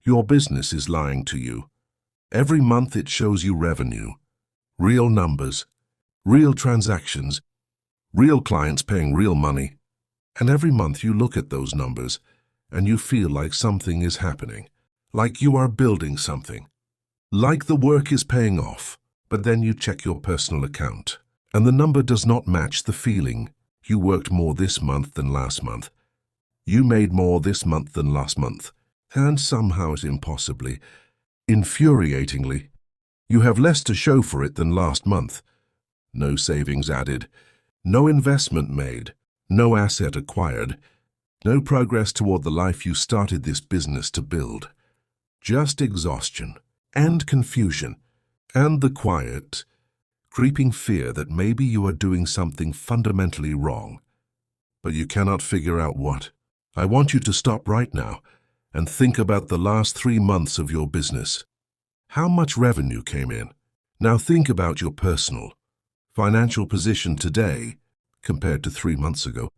Your business is lying to you. Every month it shows you revenue, real numbers, real transactions, real clients paying real money. And every month you look at those numbers and you feel like something is happening, like you are building something, like the work is paying off. But then you check your personal account and the number does not match the feeling. You worked more this month than last month. You made more this month than last month. And somehow, impossibly, infuriatingly, you have less to show for it than last month. No savings added, no investment made, no asset acquired, no progress toward the life you started this business to build. Just exhaustion and confusion and the quiet, creeping fear that maybe you are doing something fundamentally wrong. But you cannot figure out what. I want you to stop right now and think about the last 3 months of your business. How much revenue came in? Now think about your personal, financial position today compared to 3 months ago.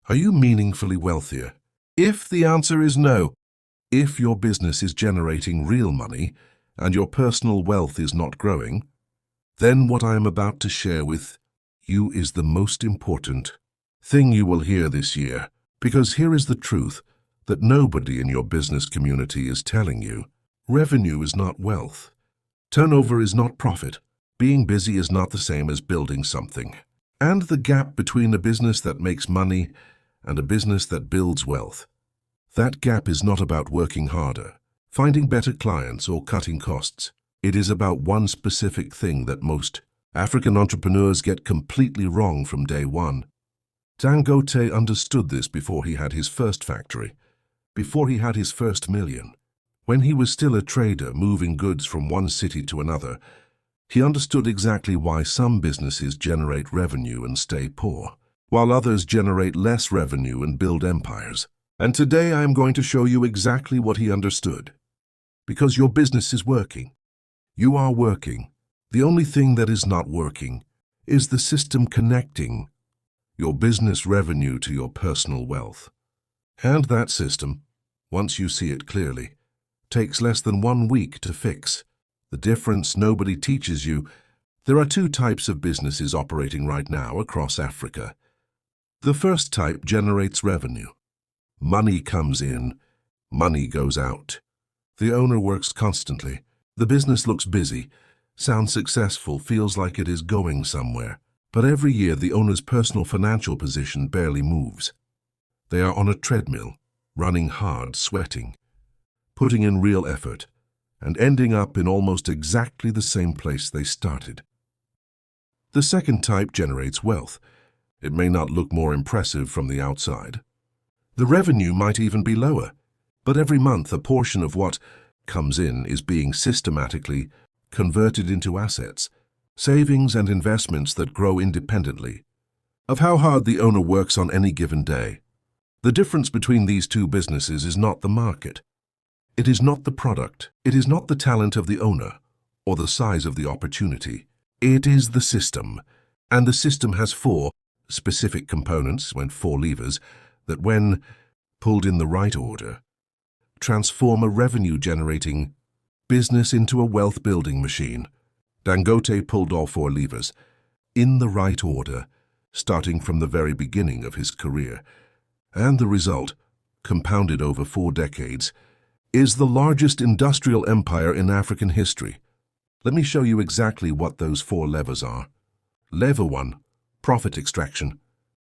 Are you meaningfully wealthier? If the answer is no, if your business is generating real money and your personal wealth is not growing, then what I am about to share with you is the most important thing you will hear this year. Because here is the truth that nobody in your business community is telling you. Revenue is not wealth. Turnover is not profit. Being busy is not the same as building something. And the gap between a business that makes money and a business that builds wealth, that gap is not about working harder, finding better clients, or cutting costs. It is about one specific thing that most African entrepreneurs get completely wrong from day one. Dangote understood this before he had his first factory, before he had his first million. When he was still a trader moving goods from one city to another, he understood exactly why some businesses generate revenue and stay poor, while others generate less revenue and build empires. And today I am going to show you exactly what he understood. Because your business is working. You are working. The only thing that is not working is the system connecting your business revenue to your personal wealth. And that system, once you see it clearly, takes less than 1 week to fix. The difference nobody teaches you. There are 2 types of businesses operating right now across Africa. The first type generates revenue. Money comes in, money goes out. The owner works constantly. The business looks busy, sounds successful, feels like it is going somewhere. But every year the owner's personal financial position barely moves. They are on a treadmill, running hard, sweating, putting in real effort, and ending up in almost exactly the same place they started. The second type generates wealth. It may not look more impressive from the outside. The revenue might even be lower, but every month a portion of what comes in is being systematically converted into assets, savings and investments that grow independently of how hard the owner works on any given day. The difference between these 2 businesses is not the market. It is not the product. It is not the talent of the owner or the size of the opportunity. It is the system. And the system has 4 specific components, 4 levers, that when pulled in the right order, transform a revenue-generating business into a wealth-building machine. Dangote pulled all 4 levers, in the right order, starting from the very beginning of his career. And the result, compounded over 4 decades, is the largest industrial empire in African history. Let me show you exactly what those 4 levers are. Lever 1, profit extraction.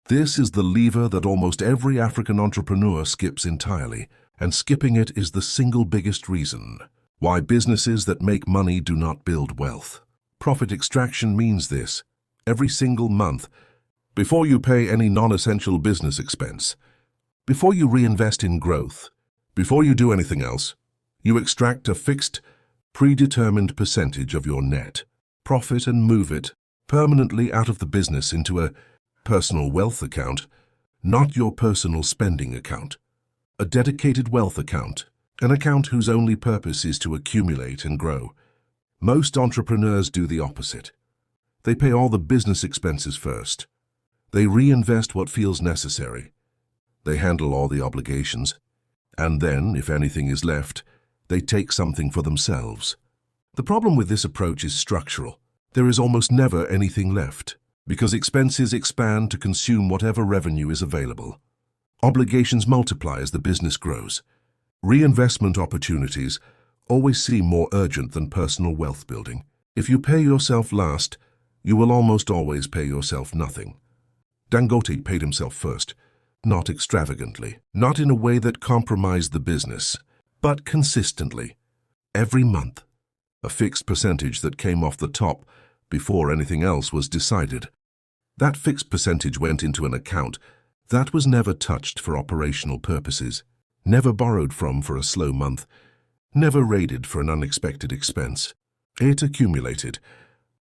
This is the lever that almost every African entrepreneur skips entirely, and skipping it is the single biggest reason why businesses that make money do not build wealth. Profit extraction means this: every single month, before you pay any non-essential business expense, before you reinvest in growth, before you do anything else, you extract a fixed, predetermined percentage of your net profit and move it permanently out of the business into a personal wealth account, not your personal spending account. A dedicated wealth account, an account whose only purpose is to accumulate and grow. Most entrepreneurs do the opposite. They pay all the business expenses first. They reinvest what feels necessary. They handle all the obligations. And then, if anything is left, they take something for themselves. The problem with this approach is structural. There is almost never anything left, because expenses expand to consume whatever revenue is available. Obligations multiply as the business grows. Reinvestment opportunities always seem more urgent than personal wealth building. If you pay yourself last, you will almost always pay yourself nothing. Dangote paid himself first, not extravagantly, not in a way that compromised the business, but consistently. Every month, a fixed percentage that came off the top before anything else was decided. That fixed percentage went into an account that was never touched for operational purposes, never borrowed from for a slow month, never raided for an unexpected expense. It accumulated,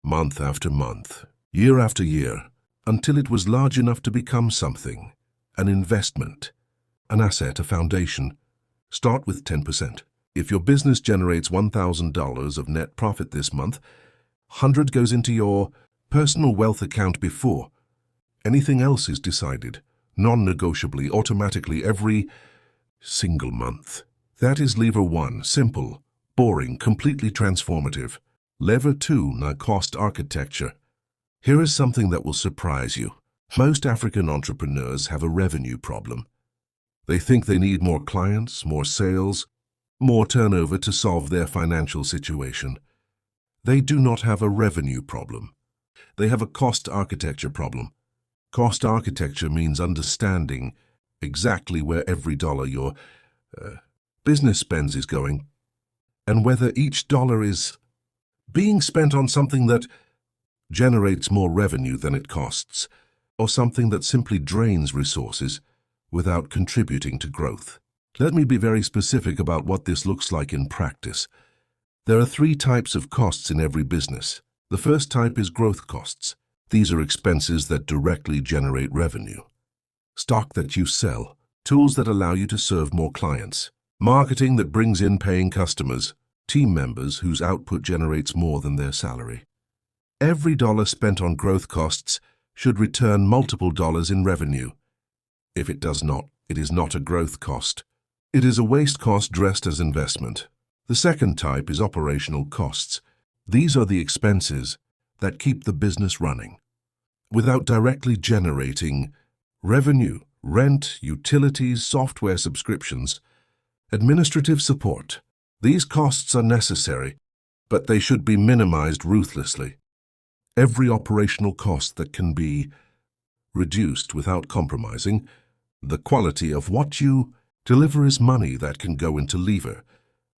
month after month, year after year, until it was large enough to become something, an investment, an asset, a foundation. Start with 10%. If your business generates $1,000 of net profit this month, 100 goes into your personal wealth account before anything else is decided, non-negotiably, automatically every single month. That is lever 1, simple, boring, completely transformative. Lever 2, now cost architecture. Here is something that will surprise you. Most African entrepreneurs have a revenue problem. They think they need more clients, more sales, more turnover to solve their financial situation. They do not have a revenue problem. They have a cost architecture problem. Cost architecture means understanding exactly where every dollar your business spends is going, and whether each dollar is being spent on something that generates more revenue than it costs, or something that simply drains resources without contributing to growth. Let me be very specific about what this looks like in practice. There are 3 types of costs in every business. The first type is growth costs. These are expenses that directly generate revenue. Stock that you sell, tools that allow you to serve more clients, marketing that brings in paying customers, team members whose output generates more than their salary. Every dollar spent on growth costs should return multiple dollars in revenue. If it does not, it is not a growth cost. It is a waste cost dressed as investment. The second type is operational costs. These are the expenses that keep the business running without directly generating revenue: rent, utilities, software subscriptions, administrative support. These costs are necessary, but they should be minimized ruthlessly. Every operational cost that can be reduced without compromising the quality of what you deliver is money that can go into lever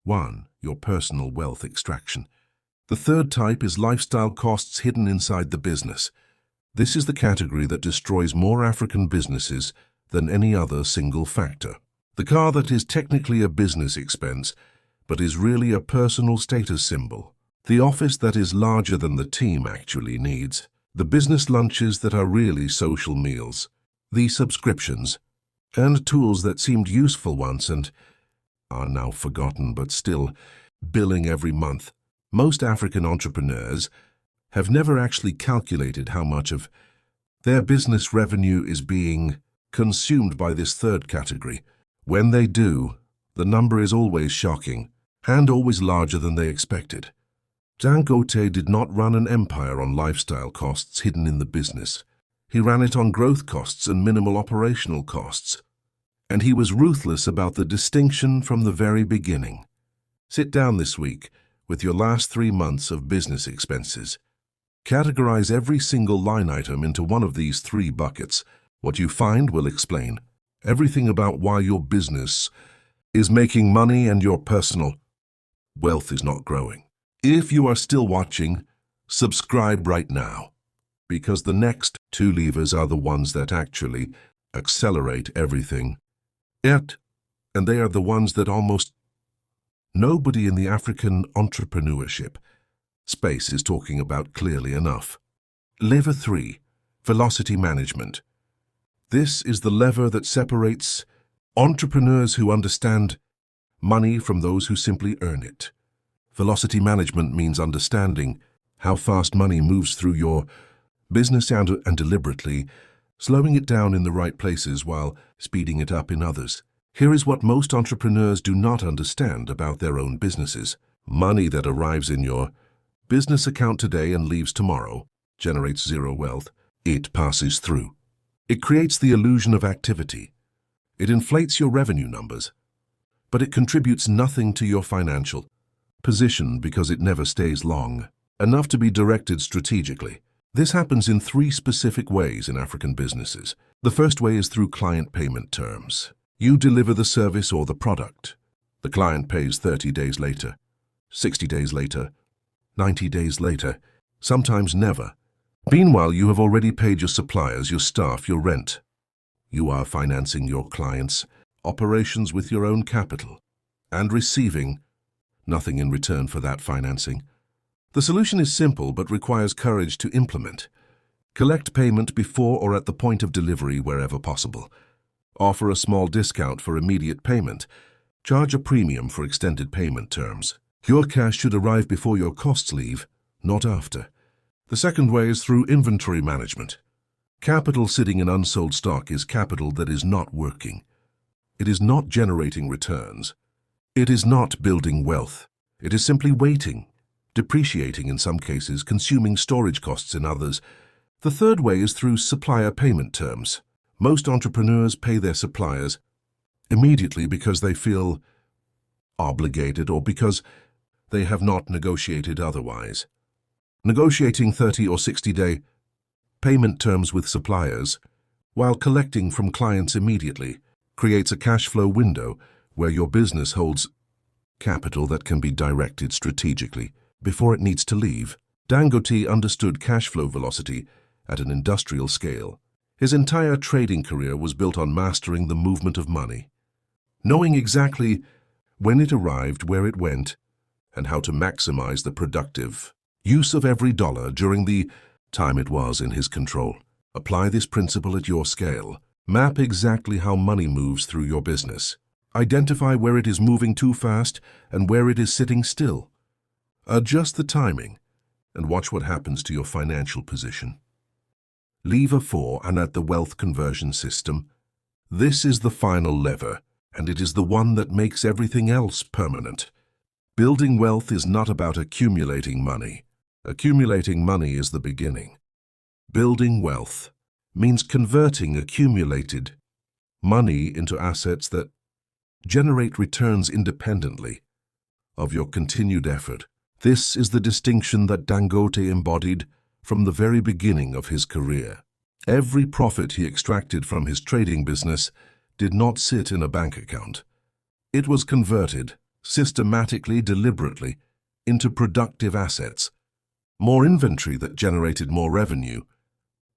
1, your personal wealth extraction. The third type is lifestyle costs hidden inside the business. This is the category that destroys more African businesses than any other single factor. The car that is technically a business expense, but is really a personal status symbol. The office that is larger than the team actually needs. The business lunches that are really social meals. The subscriptions and tools that seemed useful once and are now forgotten but still billing every month. Most African entrepreneurs have never actually calculated how much of their business revenue is being consumed by this third category. When they do, the number is always shocking and always larger than they expected. Dangote did not run an empire on lifestyle costs hidden in the business. He ran it on growth costs and minimal operational costs. And he was ruthless about the distinction from the very beginning. Sit down this week with your last 3 months of business expenses. Categorize every single line item into one of these 3 buckets. What you find will explain everything about why your business is making money and your personal wealth is not growing. If you are still watching, subscribe right now, because the next 2 levers are the ones that actually accelerate everything. And they are the ones that almost nobody in the African entrepreneurship space is talking about clearly enough. Lever 3, velocity management. This is the lever that separates entrepreneurs who understand money from those who simply earn it. Velocity management means understanding how fast money moves through your business and deliberately slowing it down in the right places while speeding it up in others. Here is what most entrepreneurs do not understand about their own businesses. Money that arrives in your business account today and leaves tomorrow generates zero wealth. It passes through. It creates the illusion of activity. It inflates your revenue numbers, but it contributes nothing to your financial position because it never stays long enough to be directed strategically. This happens in three specific ways in African businesses. The first way is through client payment terms. You deliver the service or the product. The client pays 30 days later, 60 days later, 90 days later, sometimes never. Meanwhile, you have already paid your suppliers, your staff, your rent. You are financing your clients' operations with your own capital and receiving nothing in return for that financing. The solution is simple but requires courage to implement. Collect payment before or at the point of delivery wherever possible. Offer a small discount for immediate payment. Charge a premium for extended payment terms. Your cash should arrive before your costs leave, not after. The second way is through inventory management. Capital sitting in unsold stock is capital that is not working. It is not generating returns. It is not building wealth. It is simply waiting, depreciating in some cases, consuming storage costs in others. The third way is through supplier payment terms. Most entrepreneurs pay their suppliers immediately because they feel obligated or because they have not negotiated otherwise. Negotiating 30 or 60-day payment terms with suppliers while collecting from clients immediately creates a cash flow window where your business holds capital that can be directed strategically before it needs to leave. Dangote understood cash flow velocity at an industrial scale. His entire trading career was built on mastering the movement of money, knowing exactly when it arrived, where it went, and how to maximize the productive use of every dollar during the time it was in his control. Apply this principle at your scale. Map exactly how money moves through your business. Identify where it is moving too fast and where it is sitting still. Adjust the timing and watch what happens to your financial position. Lever 4 and at the wealth conversion system. This is the final lever, and it is the one that makes everything else permanent. Building wealth is not about accumulating money. Accumulating money is the beginning. Building wealth means converting accumulated money into assets that generate returns independently of your continued effort. This is the distinction that Dangote embodied from the very beginning of his career. Every profit he extracted from his trading business did not sit in a bank account. It was converted systematically, deliberately, into productive assets. More inventory that generated more revenue,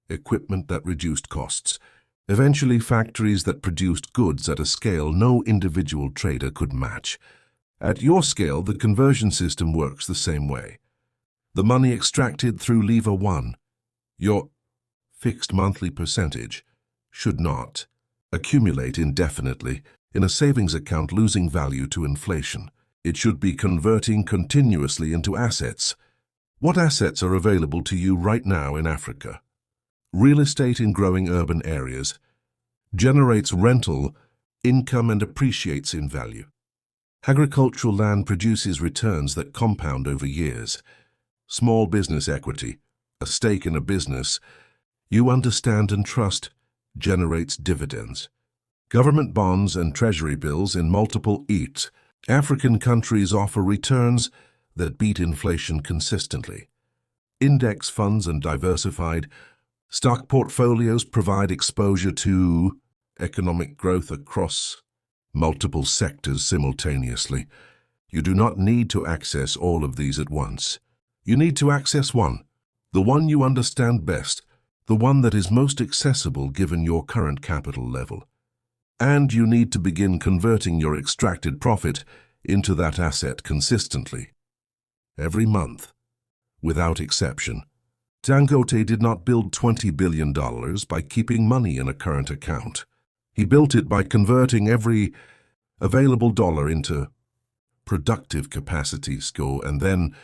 equipment that reduced costs, eventually factories that produced goods at a scale no individual trader could match. At your scale, the conversion system works the same way. The money extracted through lever 1, your fixed monthly percentage, should not accumulate indefinitely in a savings account losing value to inflation. It should be converting continuously into assets. What assets are available to you right now in Africa? Real estate in growing urban areas generates rental income and appreciates in value. Agricultural land produces returns that compound over years. Small business equity, a stake in a business you understand and trust, generates dividends. Government bonds and treasury bills in multiple African countries offer returns that beat inflation consistently. Index funds and diversified stock portfolios provide exposure to economic growth across multiple sectors simultaneously. You do not need to access all of these at once. You need to access one, the one you understand best, the one that is most accessible given your current capital level. And you need to begin converting your extracted profit into that asset consistently. Every month, without exception. Dangote did not build $20 billion by keeping money in a current account. He built it by converting every available dollar into productive capacity score and then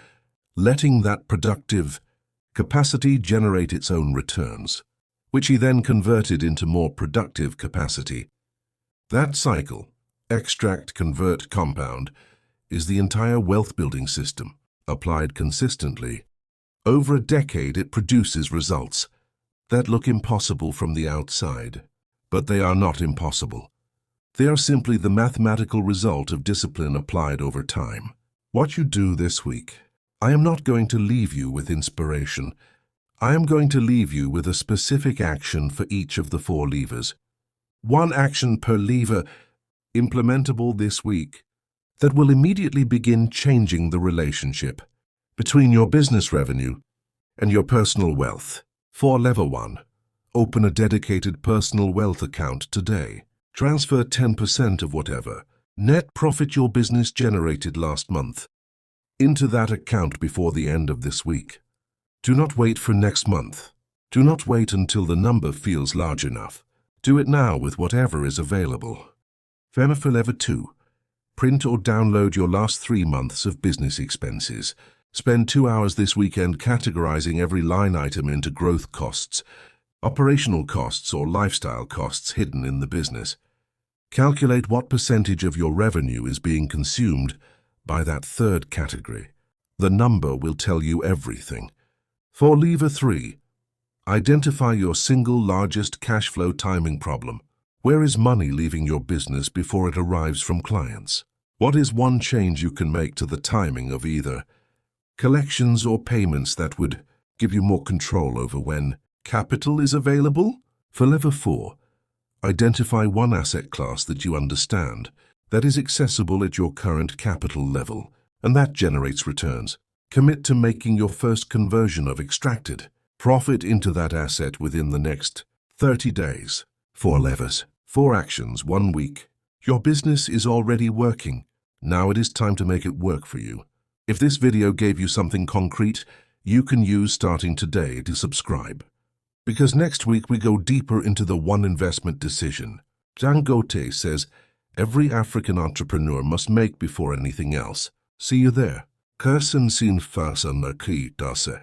letting that productive capacity generate its own returns, which he then converted into more productive capacity. That cycle extract, convert, compound is the entire wealth-building system. Applied consistently, over a decade it produces results that look impossible from the outside. But they are not impossible. They are simply the mathematical result of discipline applied over time. What you do this week. I am not going to leave you with inspiration. I am going to leave you with a specific action for each of the 4 levers. One action per lever, implementable this week, that will immediately begin changing the relationship between your business revenue and your personal wealth. For lever 1, open a dedicated personal wealth account today. Transfer 10% of whatever net profit your business generated last month into that account before the end of this week. Do not wait for next month. Do not wait until the number feels large enough. Do it now with whatever is available. For lever 2, print or download your last 3 months of business expenses. Spend 2 hours this weekend categorizing every line item into growth costs, operational costs, or lifestyle costs hidden in the business. Calculate what percentage of your revenue is being consumed by that third category. The number will tell you everything. For lever 3, identify your single largest cash flow timing problem. Where is money leaving your business before it arrives from clients? What is one change you can make to the timing of either collections or payments that would give you more control over when capital is available? For lever 4, identify one asset class that you understand, that is accessible at your current capital level, and that generates returns. Commit to making your first conversion of extracted profit into that asset within the next 30 days. 4 levers, 4 actions, 1 week. Your business is already working. Now it is time to make it work for you. If this video gave you something concrete, you can use starting today to subscribe. Because next week we go deeper into the one investment decision. Dangote says every African entrepreneur must make before anything else. See you there. Kursen sin fasen na ki dase.